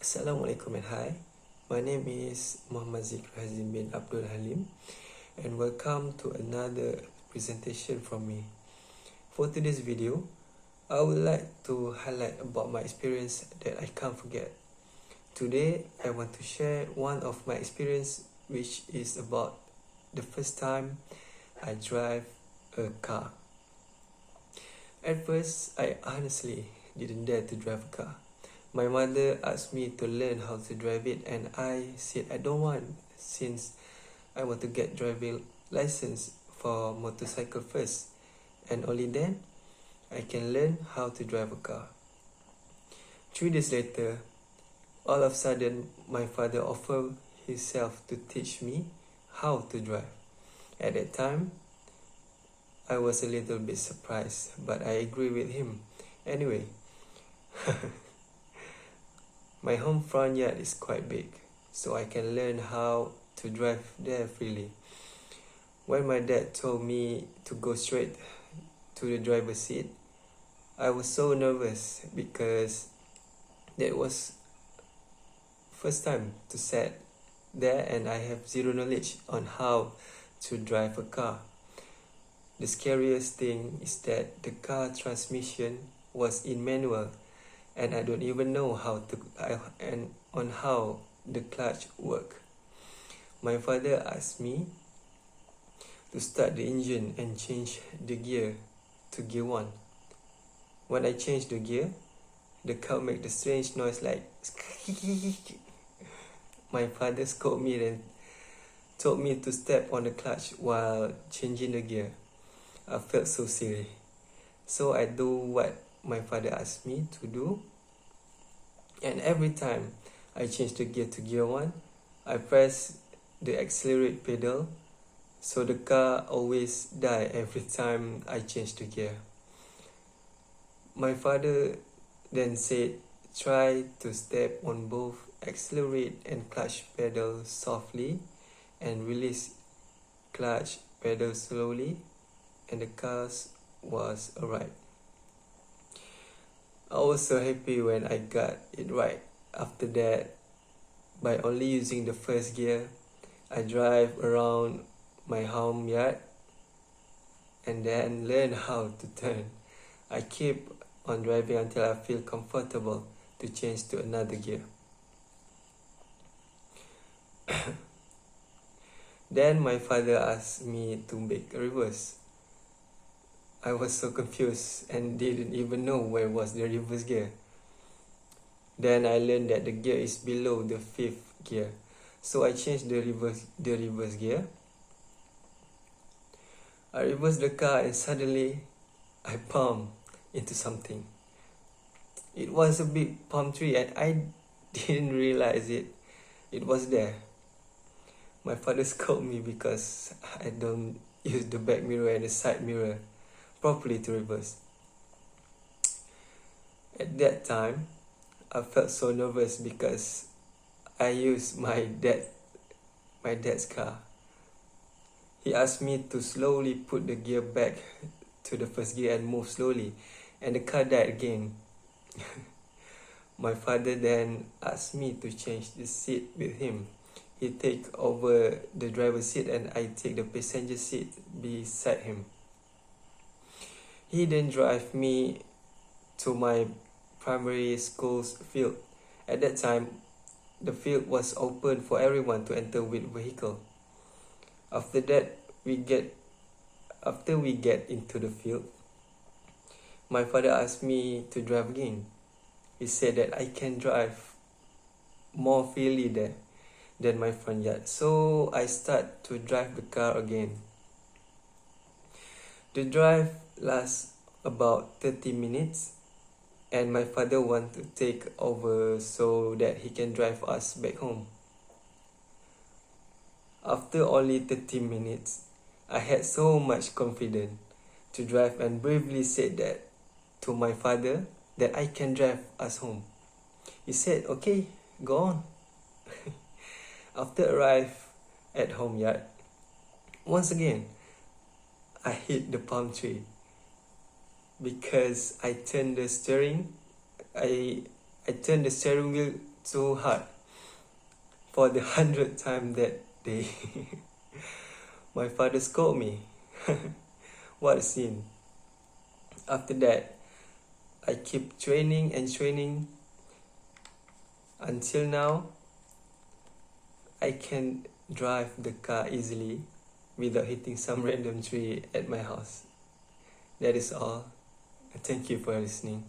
Assalamualaikum and hi. My name is Muhammad Zikr Hazim bin Abdul Halim and welcome to another presentation from me. For today's video, I would like to highlight about my experience that I can't forget. Today, I want to share one of my experience which is about the first time I drive a car. At first, I honestly didn't dare to drive a car. My mother asked me to learn how to drive it and I said I don't want since I want to get driving license for motorcycle first and only then I can learn how to drive a car. 3 days later, all of a sudden my father offered himself to teach me how to drive. At that time, I was a little bit surprised, but I agree with him. Anyway, my home front yard is quite big, so I can learn how to drive there freely. When my dad told me to go straight to the driver's seat, I was so nervous because that was first time to sit there and I have zero knowledge on how to drive a car. The scariest thing is that the car transmission was in manual and I don't even know how the clutch work. My father asked me to start the engine and change the gear to gear 1. When I changed the gear, the car made the strange noise like My father scolded me and told me to step on the clutch while changing the gear. I felt so silly. So I do what my father asked me to do. And every time I change the gear to gear 1, I press the accelerate pedal. So the car always die every time I change the gear. My father then said, try to step on both accelerate and clutch pedal softly and release clutch pedal slowly, and the car was alright. I was so happy when I got it right. After that, by only using the first gear, I drive around my home yard and then learn how to turn. I keep on driving until I feel comfortable to change to another gear. Then my father asked me to make a reverse. I was so confused and didn't even know where was the reverse gear. Then I learned that the gear is below the 5th gear. So I changed the reverse gear. I reversed the car and suddenly I bumped into something. It was a big palm tree and I didn't realize it was there. My father scolded me because I don't use the back mirror and the side mirror properly to reverse. At that time, I felt so nervous because I used my dad's car. He asked me to slowly put the gear back to the first gear and move slowly, and the car died again. My father then asked me to change the seat with him. He take over the driver's seat and I take the passenger seat beside him. He then drive me to my primary school's field. At that time, the field was open for everyone to enter with vehicle. After we get into the field, my father asked me to drive again. He said that I can drive more freely there than my front yard. So I start to drive the car again. The drive lasts about 30 minutes and my father wants to take over so that he can drive us back home. After only 30 minutes, I had so much confidence to drive and bravely said that to my father that I can drive us home. He said, okay, go on. After arrive at home yard, once again, I hit the palm tree because I turned the steering wheel too hard for the 100th time that day. My father scolded me. What a scene. After that, I keep training and training until now. I can drive the car easily without hitting some random tree at my house. That is all. Thank you for listening.